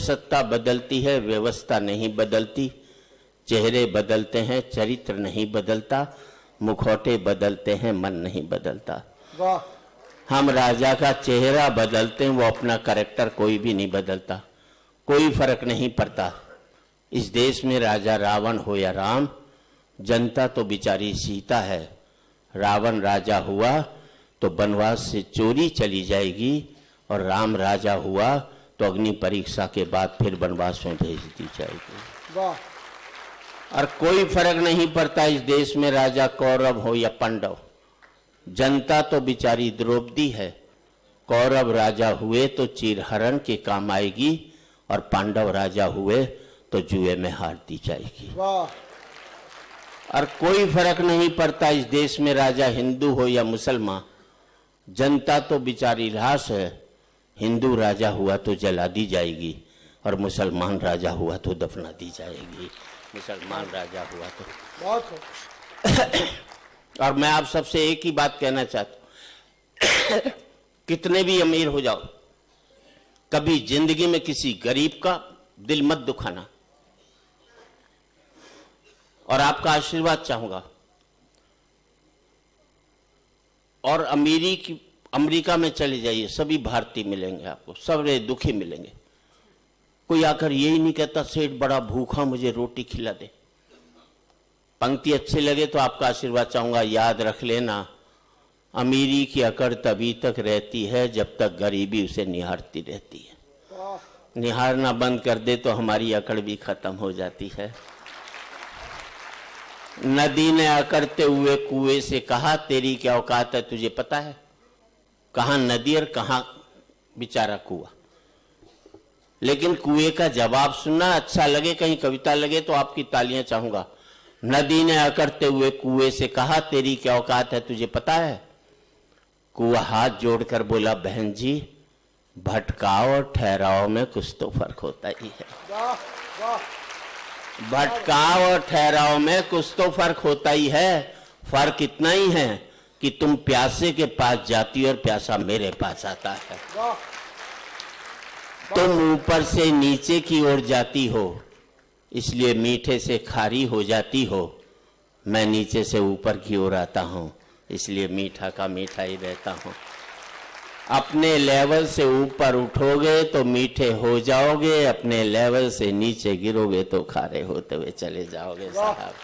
सत्ता बदलती है, व्यवस्था नहीं बदलती। चेहरे बदलते हैं, चरित्र नहीं बदलता। मुखौटे बदलते हैं, मन नहीं बदलता। हम राजा का चेहरा बदलते हैं, वो अपना कैरेक्टर कोई भी नहीं बदलता। कोई फर्क नहीं पड़ता। इस देश में राजा रावण हो या राम, जनता तो बेचारी सीता है। रावण राजा हुआ तो वनवास से चोरी चली जाएगी, और राम राजा हुआ तो अग्नि परीक्षा के बाद फिर वनवास में भेज दी जाएगी। और कोई फर्क नहीं पड़ता इस देश में राजा कौरव हो या पांडव। जनता तो बेचारी द्रौपदी है। कौरव राजा हुए तो चीरहरण के काम आएगी, और पांडव राजा हुए तो जुए में हार दी जाएगी। और कोई फर्क नहीं पड़ता इस देश में राजा हिंदू हो या मुसलमान। जनता तो बेचारी लाश है। हिंदू राजा हुआ तो जला दी जाएगी, और मुसलमान राजा हुआ तो दफना दी जाएगी। मुसलमान राजा हुआ तो और मैं आप सबसे एक ही बात कहना चाहता हूं, कितने भी अमीर हो जाओ, कभी जिंदगी में किसी गरीब का दिल मत दुखाना। और आपका आशीर्वाद चाहूंगा। और अमेरिका में चले जाइए, सभी भारतीय मिलेंगे आपको, सब दुखी मिलेंगे। कोई आकर यही नहीं कहता सेठ बड़ा भूखा, मुझे रोटी खिला दे। पंक्ति अच्छी लगे तो आपका आशीर्वाद चाहूंगा। याद रख लेना, अमीरी की अकड़ तभी तक रहती है जब तक गरीबी उसे निहारती रहती है। निहारना बंद कर दे तो हमारी अकड़ भी खत्म हो जाती है। नदी ने अकड़ते हुए कुएं से कहा, तेरी क्या औकात है तुझे पता है? कहां नदी और कहां बेचारा कुआं। लेकिन कुएं का जवाब सुनना अच्छा लगे, कहीं कविता लगे तो आपकी तालियां चाहूंगा। नदी ने अकड़ते हुए कुएं से कहा, तेरी क्या औकात है तुझे पता है? कुआं हाथ जोड़कर बोला, बहन जी भटकाव और ठहराव में कुछ तो फर्क होता ही है। भटकाव और ठहराव में कुछ तो फर्क होता ही है। फर्क इतना ही है कि तुम प्यासे के पास जाती और प्यासा मेरे पास आता है। तुम ऊपर से नीचे की ओर जाती हो, इसलिए मीठे से खारी हो जाती हो। मैं नीचे से ऊपर की ओर आता हूं, इसलिए मीठा का मीठा ही रहता हूं। अपने लेवल से ऊपर उठोगे तो मीठे हो जाओगे, अपने लेवल से नीचे गिरोगे तो खारे होते हुए चले जाओगे साहब।